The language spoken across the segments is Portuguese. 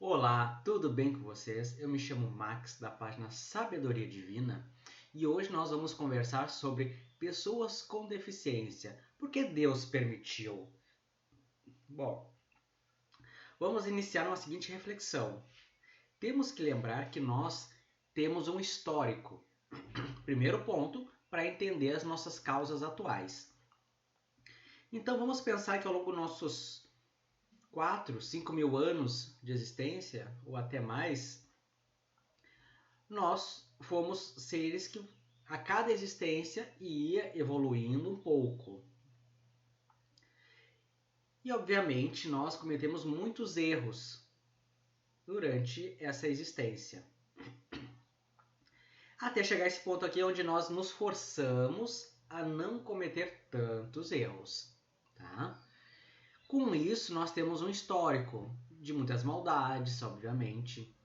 Olá, tudo bem com vocês? Eu me chamo Max, da página Sabedoria Divina, e hoje nós vamos conversar sobre pessoas com deficiência. Por que Deus permitiu? Bom, vamos iniciar uma seguinte reflexão. Temos que lembrar que nós temos um histórico. Primeiro ponto, para entender as nossas causas atuais. Então vamos pensar que ao longo dos nossos 4, 5 mil anos de existência, ou até mais, nós fomos seres que a cada existência ia evoluindo um pouco. E obviamente nós cometemos muitos erros durante essa existência. Até chegar a esse ponto aqui onde nós nos forçamos a não cometer tantos erros. Tá? Com isso nós temos um histórico de muitas maldades, obviamente.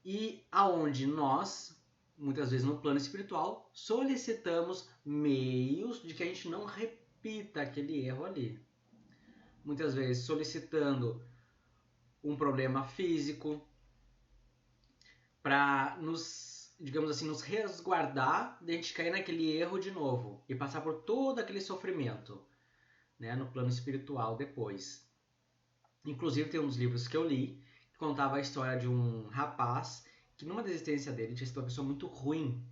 E aonde nós, muitas vezes no plano espiritual, solicitamos meios de que a gente não repita aquele erro ali. Muitas vezes solicitando um problema físico para nos, digamos assim, nos resguardar de a gente cair naquele erro de novo e passar por todo aquele sofrimento, né, no plano espiritual depois. Inclusive tem um dos livros que eu li que contava a história de um rapaz que numa desistência dele tinha sido uma pessoa muito ruim.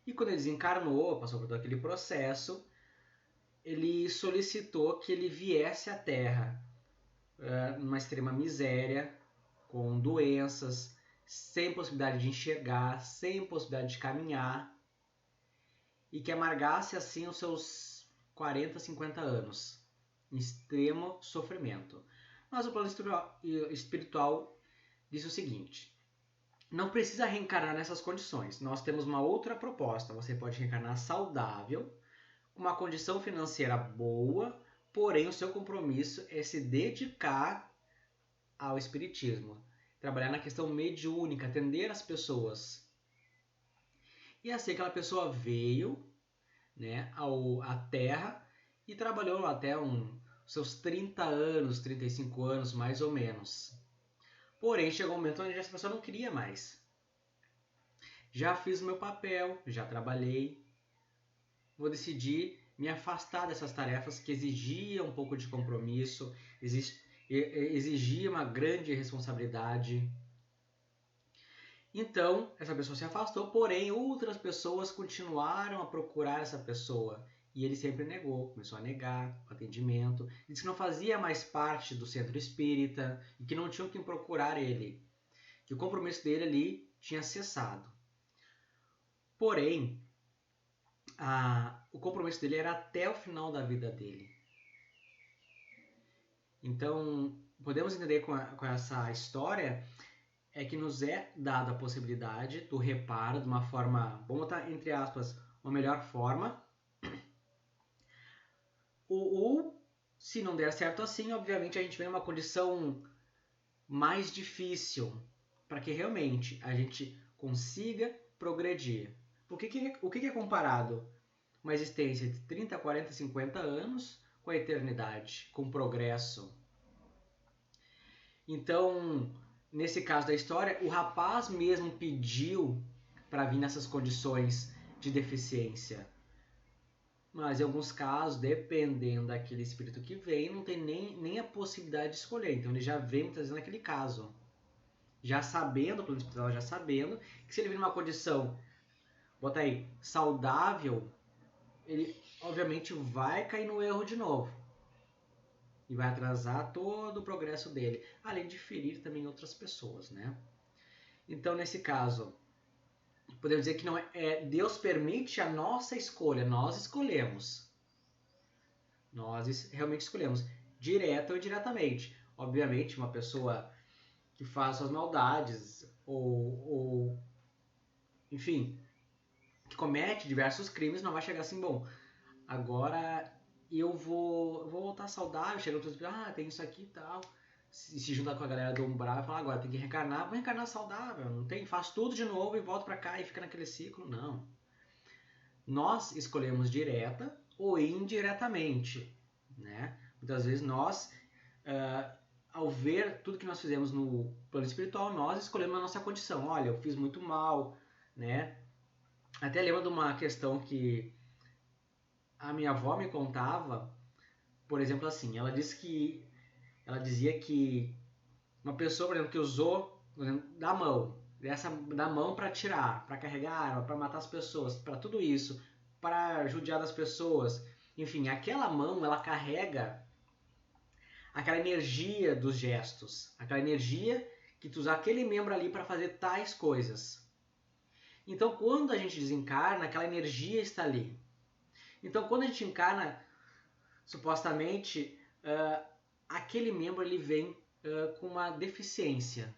E quando ele desencarnou, passou por todo aquele processo, ele solicitou que ele viesse à Terra numa extrema miséria, com doenças, sem possibilidade de enxergar, sem possibilidade de caminhar, e que amargasse assim os seus 40, 50 anos, em extremo sofrimento. Mas o plano espiritual diz o seguinte: não precisa reencarnar nessas condições. Nós temos uma outra proposta. Você pode reencarnar saudável, com uma condição financeira boa, porém o seu compromisso é se dedicar ao espiritismo, trabalhar na questão mediúnica, atender as pessoas. E assim aquela pessoa veio, né, à Terra e trabalhou até seus 30 anos, 35 anos mais ou menos. Porém, chegou um momento onde essa pessoa não queria mais. Já fiz o meu papel, já trabalhei, vou decidir me afastar dessas tarefas que exigiam um pouco de compromisso, exigia uma grande responsabilidade. Então, essa pessoa se afastou, porém outras pessoas continuaram a procurar essa pessoa. E ele sempre negou, começou a negar o atendimento, disse que não fazia mais parte do centro espírita e que não tinham que procurar ele, que o compromisso dele ali tinha cessado. Porém, o compromisso dele era até o final da vida dele. Então, podemos entender com essa história é que nos é dada a possibilidade do reparo de uma forma, vamos botar entre aspas, uma melhor forma. Ou se não der certo assim, obviamente a gente vem numa condição mais difícil para que realmente a gente consiga progredir. O que é comparado? Uma existência de 30, 40, 50 anos com a eternidade, com o progresso. Então, nesse caso da história, o rapaz mesmo pediu para vir nessas condições de deficiência. Mas em alguns casos, dependendo daquele espírito que vem, não tem nem a possibilidade de escolher. Então ele já vem muitas vezes naquele caso. Já sabendo, o plano espiritual já sabendo, que se ele vir numa condição, bota aí, saudável, ele obviamente vai cair no erro de novo. E vai atrasar todo o progresso dele. Além de ferir também outras pessoas, né? Então nesse caso, podemos dizer que não Deus permite a nossa escolha, nós escolhemos. Nós realmente escolhemos, direta ou indiretamente. Obviamente, uma pessoa que faz suas maldades ou enfim, que comete diversos crimes não vai chegar assim, bom, agora eu vou voltar saudável, chega outros e tem isso aqui e tal. Se juntar com a galera do umbral e falar, agora tem que reencarnar, vou reencarnar saudável, não tem, faz tudo de novo e volta pra cá e fica naquele ciclo, não. Nós escolhemos direta ou indiretamente, né? Muitas vezes nós ao ver tudo que nós fizemos no plano espiritual, nós escolhemos a nossa condição. Olha, eu fiz muito mal, né? Até lembro de uma questão que a minha avó me contava, por exemplo, assim, ela dizia que uma pessoa, por exemplo, que usou, por exemplo, da mão para tirar, para carregar arma, para matar as pessoas, para tudo isso, para judiar das pessoas, enfim, aquela mão ela carrega aquela energia dos gestos, aquela energia que tu usa aquele membro ali para fazer tais coisas. Então, quando a gente desencarna, aquela energia está ali. Então, quando a gente encarna, supostamente, aquele membro ele vem com uma deficiência,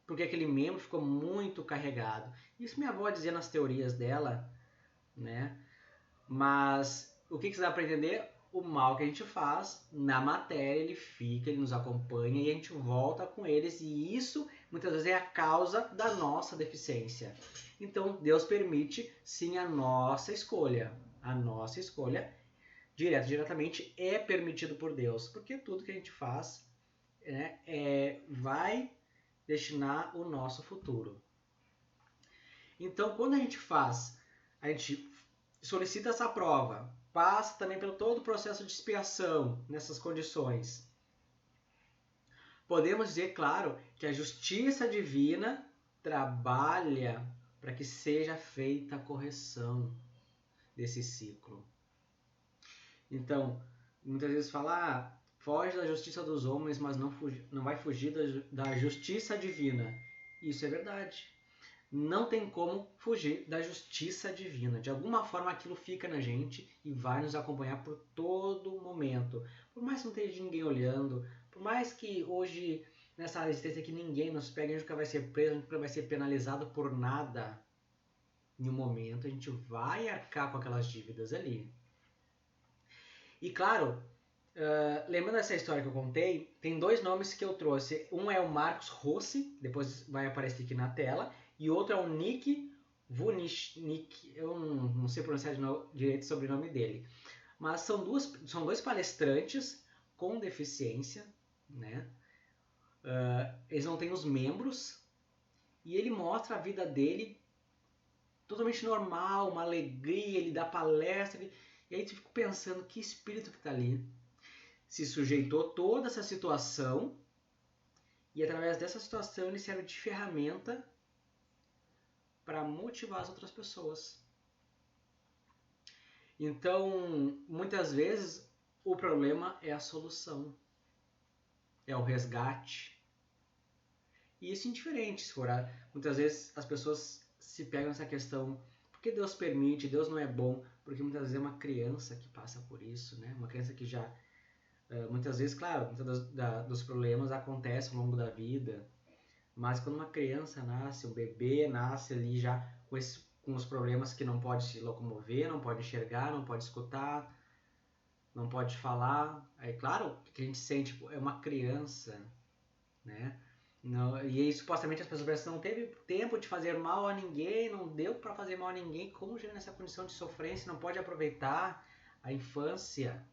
porque aquele membro ficou muito carregado. Isso minha avó dizia nas teorias dela, né? Mas o que você dá para entender? O mal que a gente faz na matéria, ele fica, ele nos acompanha e a gente volta com eles, e isso muitas vezes é a causa da nossa deficiência. Então Deus permite sim a nossa escolha. A nossa escolha, diretamente, é permitido por Deus, porque tudo que a gente faz vai destinar o nosso futuro. Então, quando a gente solicita essa prova, passa também pelo todo o processo de expiação nessas condições. Podemos dizer, claro, que a justiça divina trabalha para que seja feita a correção desse ciclo. Então, muitas vezes fala, foge da justiça dos homens, mas não vai fugir da justiça divina. Isso é verdade. Não tem como fugir da justiça divina. De alguma forma aquilo fica na gente e vai nos acompanhar por todo momento. Por mais que não esteja ninguém olhando, por mais que hoje, nessa existência aqui, ninguém nos pegue, a gente nunca vai ser preso, a gente nunca vai ser penalizado por nada. Em um momento a gente vai arcar com aquelas dívidas ali. E claro, lembrando dessa história que eu contei, tem dois nomes que eu trouxe. Um é o Marcos Rossi, depois vai aparecer aqui na tela, e outro é o Nick Vujicic, eu não sei pronunciar direito o sobrenome dele. Mas são dois palestrantes com deficiência, né? Eles não têm os membros, e ele mostra a vida dele totalmente normal, uma alegria, ele dá palestra, e aí tu fica pensando que espírito que está ali. Se sujeitou toda essa situação, e através dessa situação ele serve de ferramenta para motivar as outras pessoas. Então, muitas vezes, o problema é a solução. É o resgate. E isso é indiferente, se for. Muitas vezes as pessoas se pegam nessa questão, por que Deus permite, Deus não é bom? Porque muitas vezes é uma criança que passa por isso, né? Uma criança que já... muitas vezes, claro, muitos dos problemas acontecem ao longo da vida, mas quando uma criança nasce, um bebê nasce ali já com os problemas que não pode se locomover, não pode enxergar, não pode escutar, não pode falar, é claro que a gente sente, é uma criança, né? Não, e aí, supostamente as pessoas pensam, não teve tempo de fazer mal a ninguém, não deu para fazer mal a ninguém, como chega nessa condição de sofrência, não pode aproveitar a infância?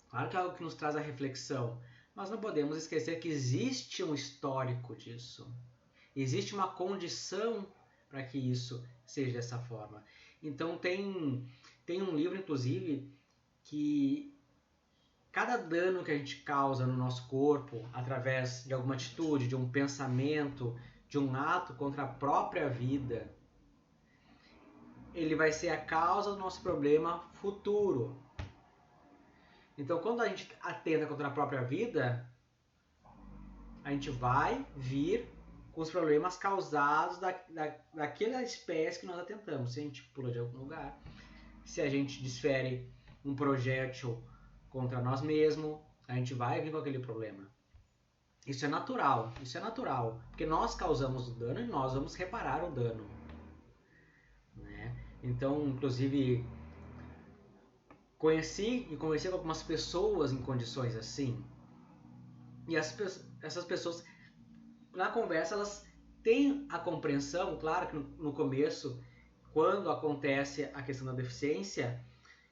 Claro que é algo que nos traz a reflexão, mas não podemos esquecer que existe um histórico disso. Existe uma condição para que isso seja dessa forma. Então tem um livro, inclusive, que cada dano que a gente causa no nosso corpo, através de alguma atitude, de um pensamento, de um ato contra a própria vida, ele vai ser a causa do nosso problema futuro. Então, quando a gente atenta contra a própria vida, a gente vai vir com os problemas causados daquela espécie que nós atentamos. Se a gente pula de algum lugar, se a gente desfere um projétil contra nós mesmos, a gente vai vir com aquele problema. Isso é natural, porque nós causamos o dano e nós vamos reparar o dano. Né? Então, inclusive, conheci e conversei com algumas pessoas em condições assim, e essas pessoas, na conversa, elas têm a compreensão, claro que no começo, quando acontece a questão da deficiência,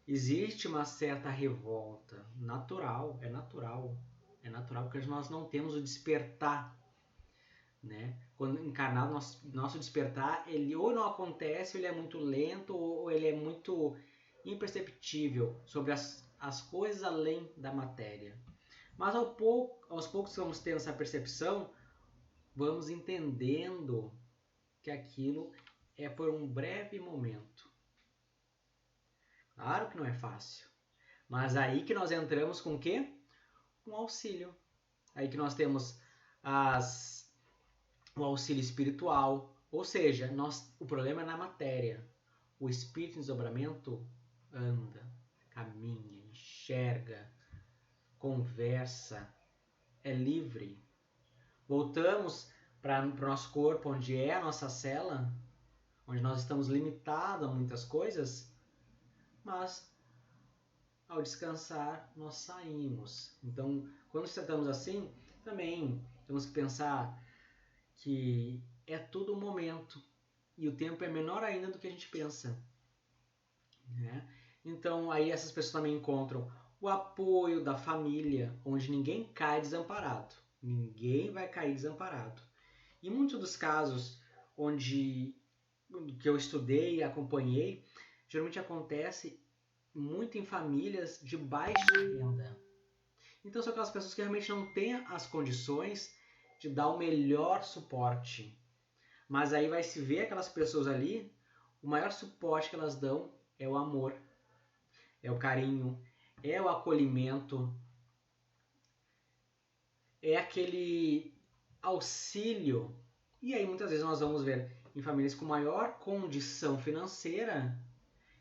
existe uma certa revolta, natural, é natural. É natural porque nós não temos o despertar, né? Quando encarnado, nosso despertar, ele ou não acontece, ou ele é muito lento, ou ele é muito imperceptível sobre as coisas além da matéria. Mas aos poucos que vamos tendo essa percepção, vamos entendendo que aquilo é por um breve momento. Claro que não é fácil, mas aí que nós entramos com o quê? Com auxílio. Aí que nós temos o auxílio espiritual, ou seja, o problema é na matéria. O espírito em desdobramento anda, caminha, enxerga, conversa, é livre. Voltamos para o nosso corpo, onde é a nossa cela, onde nós estamos limitados a muitas coisas, mas ao descansar nós saímos. Então, quando tratamos assim, também temos que pensar que é tudo um momento e o tempo é menor ainda do que a gente pensa, né? Então, aí essas pessoas também encontram o apoio da família, onde ninguém cai desamparado. Ninguém vai cair desamparado. Em muitos dos casos que eu estudei e acompanhei, geralmente acontece muito em famílias de baixa renda. Então são aquelas pessoas que realmente não têm as condições de dar o melhor suporte. Mas aí vai se ver aquelas pessoas ali, o maior suporte que elas dão é o amor, é o carinho, é o acolhimento, é aquele auxílio. E aí muitas vezes nós vamos ver em famílias com maior condição financeira,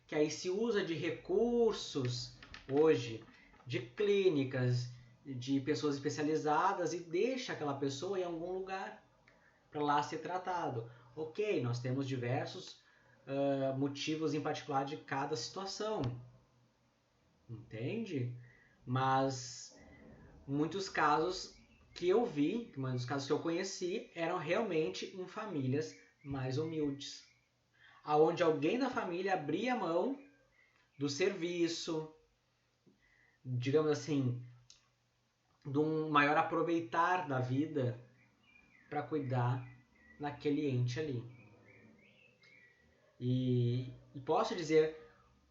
que aí se usa de recursos hoje, de clínicas, de pessoas especializadas e deixa aquela pessoa em algum lugar para lá ser tratado. Ok, nós temos diversos motivos em particular de cada situação, entende? Mas muitos casos que eu vi, muitos casos que eu conheci, eram realmente em famílias mais humildes, aonde alguém da família abria mão do serviço, digamos assim, de um maior aproveitar da vida para cuidar naquele ente ali. E posso dizer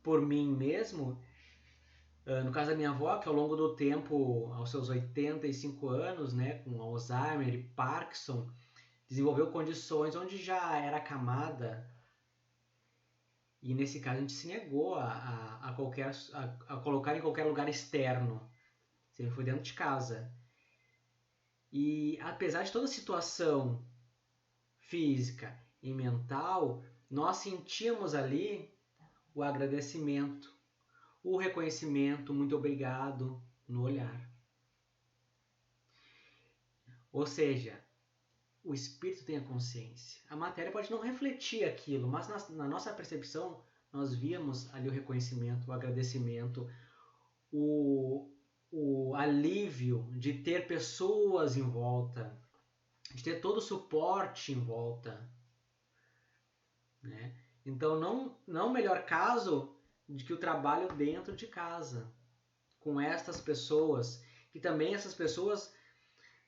por mim mesmo, no caso da minha avó, que ao longo do tempo, aos seus 85 anos, né, com Alzheimer e Parkinson, desenvolveu condições onde já era acamada. E nesse caso a gente se negou a colocar em qualquer lugar externo. Sempre foi dentro de casa. E apesar de toda a situação física e mental, nós sentíamos ali o agradecimento, o reconhecimento, muito obrigado no olhar. Ou seja, o espírito tem a consciência. A matéria pode não refletir aquilo, mas na nossa percepção nós víamos ali o reconhecimento, o agradecimento, o alívio de ter pessoas em volta, de ter todo o suporte em volta, né? Então não o melhor caso de que o trabalho dentro de casa, com estas pessoas, que também essas pessoas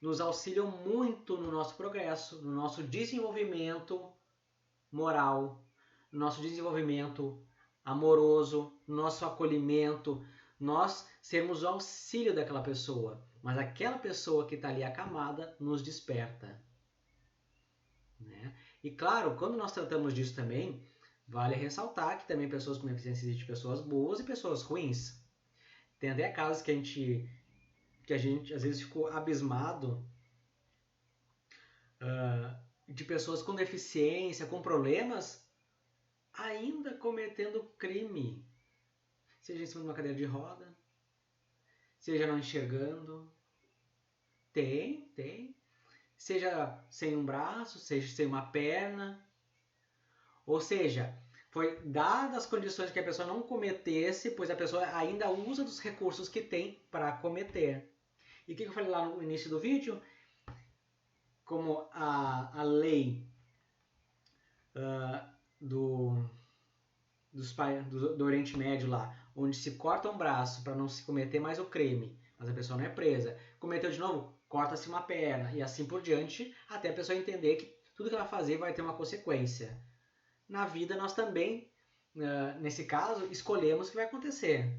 nos auxiliam muito no nosso progresso, no nosso desenvolvimento moral, no nosso desenvolvimento amoroso, no nosso acolhimento, nós sermos o auxílio daquela pessoa, mas aquela pessoa que está ali acamada nos desperta, né? E claro, quando nós tratamos disso também, vale ressaltar que também pessoas com deficiência existem pessoas boas e pessoas ruins. Tem até casos que a gente às vezes ficou abismado de pessoas com deficiência, com problemas, ainda cometendo crime. Seja em cima de uma cadeira de roda, seja não enxergando. Tem. Seja sem um braço, seja sem uma perna. Ou seja, foi dadas as condições que a pessoa não cometesse, pois a pessoa ainda usa dos recursos que tem para cometer. E o que eu falei lá no início do vídeo? Como a lei do Oriente Médio lá, onde se corta um braço para não se cometer mais o crime, mas a pessoa não é presa. Cometeu de novo, corta-se uma perna e assim por diante, até a pessoa entender que tudo que ela fazer vai ter uma consequência. Na vida nós também, nesse caso, escolhemos o que vai acontecer.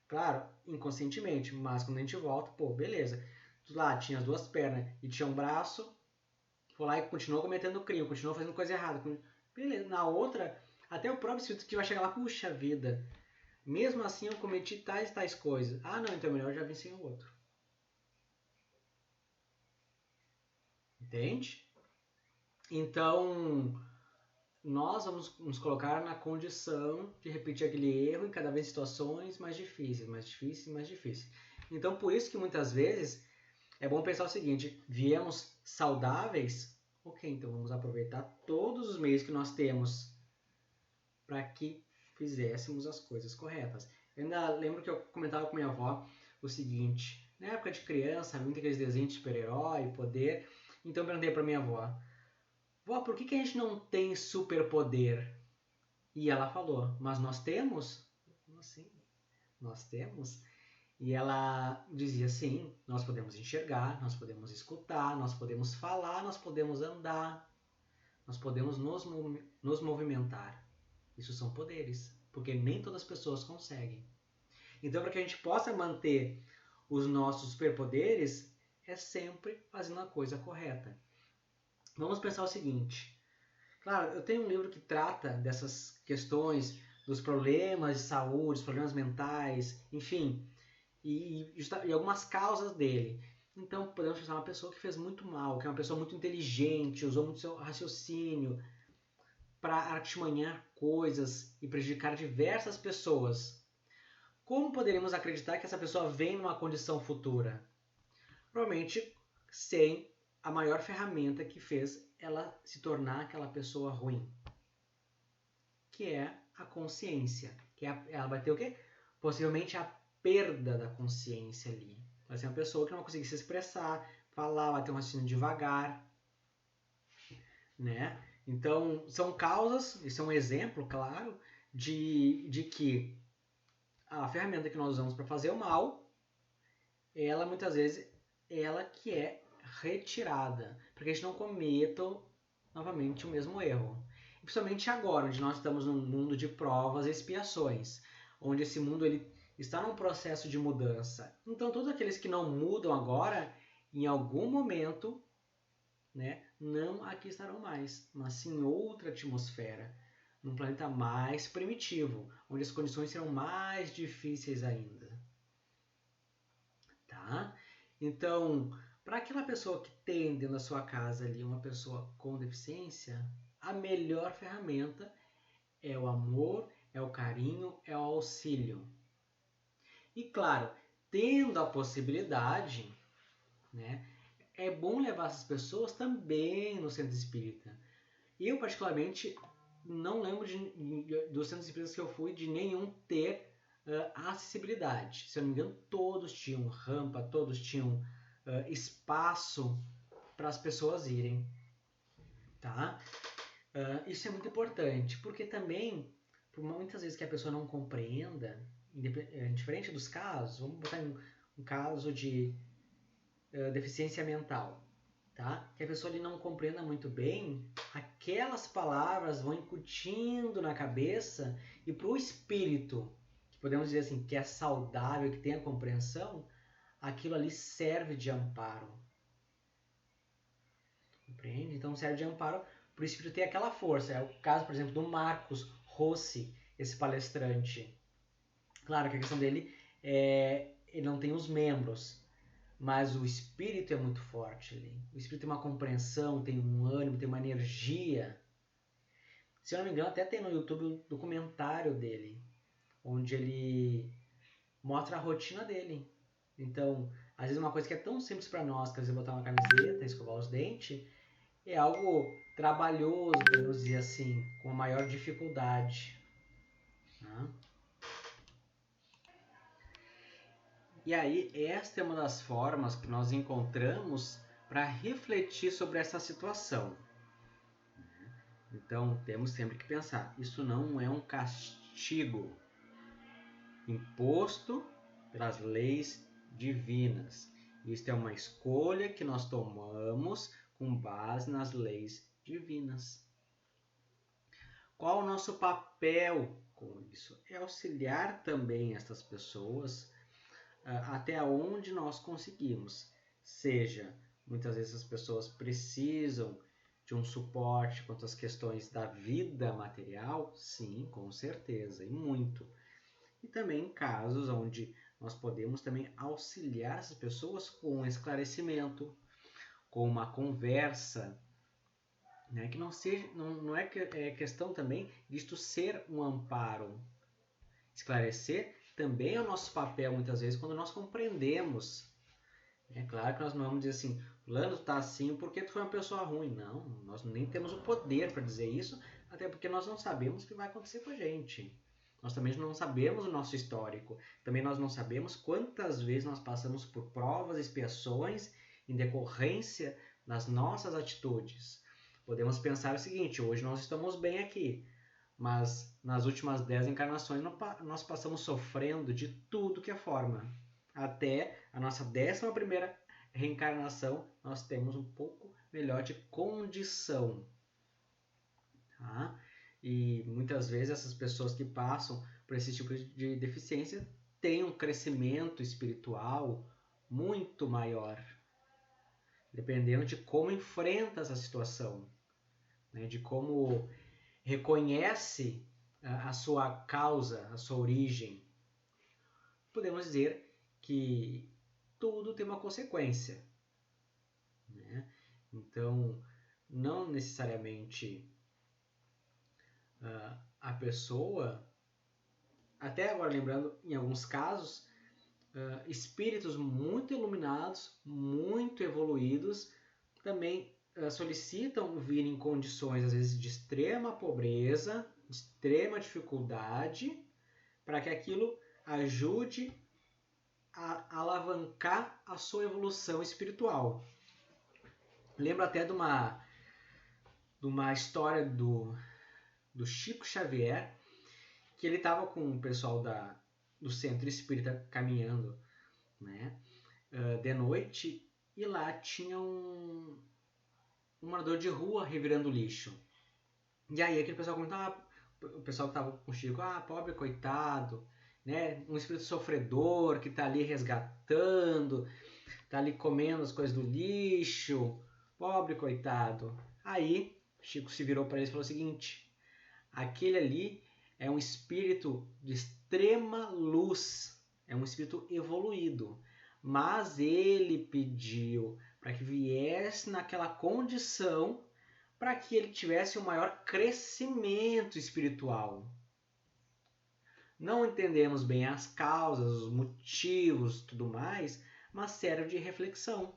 Claro, inconscientemente, mas quando a gente volta, pô, beleza. Tu lá tinha as 2 pernas e tinha um braço, foi lá e continuou cometendo crime, continuou fazendo coisa errada. Beleza, na outra, até o próprio espírito que vai chegar lá, puxa vida, mesmo assim eu cometi tais coisas. Ah não, então é melhor já vir sem o outro. Entende? Então, nós vamos nos colocar na condição de repetir aquele erro em cada vez situações mais difíceis, mais difíceis, mais difíceis. Então, por isso que muitas vezes é bom pensar o seguinte: viemos saudáveis, ok, então vamos aproveitar todos os meios que nós temos para que fizéssemos as coisas corretas. Eu ainda lembro que eu comentava com minha avó o seguinte: na época de criança, havia aqueles desenhos de super-herói, poder. Então eu perguntei para minha avó: vó, por que a gente não tem superpoder? E ela falou: mas nós temos? Como assim? Nós temos? E ela dizia: sim, nós podemos enxergar, nós podemos escutar, nós podemos falar, nós podemos andar, nós podemos nos movimentar. Isso são poderes, porque nem todas as pessoas conseguem. Então, para que a gente possa manter os nossos superpoderes, é sempre fazendo a coisa correta. Vamos pensar o seguinte. Claro, eu tenho um livro que trata dessas questões, dos problemas de saúde, dos problemas mentais, enfim, e algumas causas dele. Então, podemos pensar uma pessoa que fez muito mal, que é uma pessoa muito inteligente, usou muito seu raciocínio para artimanhar coisas e prejudicar diversas pessoas. Como poderíamos acreditar que essa pessoa vem numa condição futura? Provavelmente sem a maior ferramenta que fez ela se tornar aquela pessoa ruim, que é a consciência. Ela vai ter o quê? Possivelmente a perda da consciência ali. Vai ser uma pessoa que não vai conseguir se expressar, falar, vai ter um raciocínio devagar, né? Então, são causas, isso é um exemplo, claro, de que a ferramenta que nós usamos para fazer o mal, ela muitas vezes, ela que é retirada, para que a gente não cometa novamente o mesmo erro. E principalmente agora, onde nós estamos num mundo de provas e expiações, onde esse mundo ele está num processo de mudança. Então, todos aqueles que não mudam agora, em algum momento, né, não aqui estarão mais, mas sim em outra atmosfera, num planeta mais primitivo, onde as condições serão mais difíceis ainda. Tá? Então, para aquela pessoa que tem dentro da sua casa ali uma pessoa com deficiência, a melhor ferramenta é o amor, é o carinho, é o auxílio. E claro, tendo a possibilidade, né, é bom levar essas pessoas também no centro espírita. Eu, particularmente, não lembro dos centros espíritas que eu fui de nenhum ter acessibilidade. Se eu não me engano, todos tinham rampa, todos tinham espaço para as pessoas irem. Tá? Isso é muito importante, porque também, por muitas vezes que a pessoa não compreenda, diferente dos casos, vamos botar um caso de deficiência mental, tá? Que a pessoa ali não compreenda muito bem, aquelas palavras vão incutindo na cabeça e para o espírito, que podemos dizer assim, que é saudável, que tem a compreensão, aquilo ali serve de amparo. Compreende? Então serve de amparo para o espírito ter aquela força. É o caso, por exemplo, do Marcos Rossi, esse palestrante. Claro que a questão dele é ele não tem os membros, mas o espírito é muito forte ali. O espírito tem uma compreensão, tem um ânimo, tem uma energia. Se eu não me engano, até tem no YouTube um documentário dele, onde ele mostra a rotina dele. Então, às vezes uma coisa que é tão simples para nós, que às vezes botar uma camiseta, escovar os dentes, é algo trabalhoso, podemos dizer assim, com a maior dificuldade. Né? E aí, esta é uma das formas que nós encontramos para refletir sobre essa situação. Então, temos sempre que pensar, isso não é um castigo imposto pelas leis divinas. Isto é uma escolha que nós tomamos com base nas leis divinas. Qual o nosso papel com isso? É auxiliar também estas pessoas até onde nós conseguimos. Seja, muitas vezes as pessoas precisam de um suporte quanto às questões da vida material, sim, com certeza, e muito. E também em casos onde nós podemos também auxiliar essas pessoas com um esclarecimento, com uma conversa, né? Que não é questão também disto ser um amparo. Esclarecer também é o nosso papel muitas vezes quando nós compreendemos. É claro que nós não vamos dizer assim, fulano está assim porque tu foi uma pessoa ruim. Não, nós nem temos o poder para dizer isso, até porque nós não sabemos o que vai acontecer com a gente. Nós também não sabemos o nosso histórico. Também nós não sabemos quantas vezes nós passamos por provas, expiações em decorrência das nossas atitudes. Podemos pensar o seguinte, hoje nós estamos bem aqui, mas nas últimas 10 encarnações nós passamos sofrendo de tudo que é forma. Até a nossa 11ª reencarnação, nós temos um pouco melhor de condição. Tá? E muitas vezes essas pessoas que passam por esse tipo de deficiência têm um crescimento espiritual muito maior, dependendo de como enfrenta essa situação, né? De como reconhece a sua causa, a sua origem. Podemos dizer que tudo tem uma consequência, né? Então, não necessariamente a pessoa, até agora lembrando, em alguns casos, espíritos muito iluminados, muito evoluídos, também solicitam vir em condições, às vezes, de extrema pobreza, de extrema dificuldade, para que aquilo ajude a alavancar a sua evolução espiritual. Lembro até de uma história do Chico Xavier, que ele estava com o pessoal do centro espírita caminhando, né, de noite, e lá tinha um morador de rua revirando lixo. E aí aquele pessoal comentava, o pessoal que estava com o Chico, pobre coitado, né, um espírito sofredor que está ali resgatando, está ali comendo as coisas do lixo, pobre coitado. Aí Chico se virou para eles e falou o seguinte: aquele ali é um espírito de extrema luz, é um espírito evoluído, mas ele pediu para que viesse naquela condição para que ele tivesse um maior crescimento espiritual. Não entendemos bem as causas, os motivos, tudo mais, mas serve de reflexão.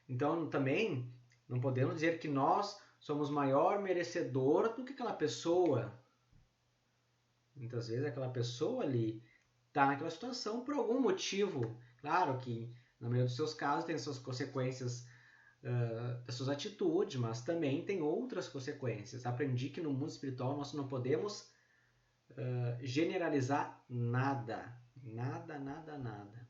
Então, também, não podemos dizer que nós somos maior merecedor do que aquela pessoa. Muitas vezes aquela pessoa ali está naquela situação por algum motivo. Claro que, na maioria dos seus casos, tem suas consequências das suas atitudes, mas também tem outras consequências. Aprendi que no mundo espiritual nós não podemos generalizar nada. Nada.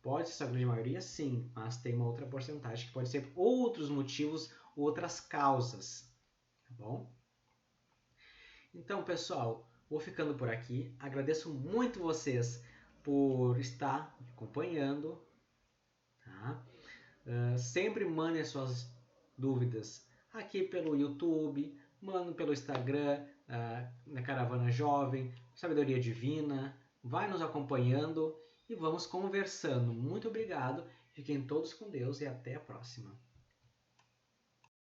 Pode ser a grande maioria, sim, mas tem uma outra porcentagem que pode ser outros motivos, outras causas. Tá bom? Então, pessoal, vou ficando por aqui. Agradeço muito vocês por estar me acompanhando. Tá? Sempre mandem as suas dúvidas aqui pelo YouTube, mandem pelo Instagram, na Caravana Jovem, Sabedoria Divina. Vai nos acompanhando e vamos conversando. Muito obrigado. Fiquem todos com Deus e até a próxima.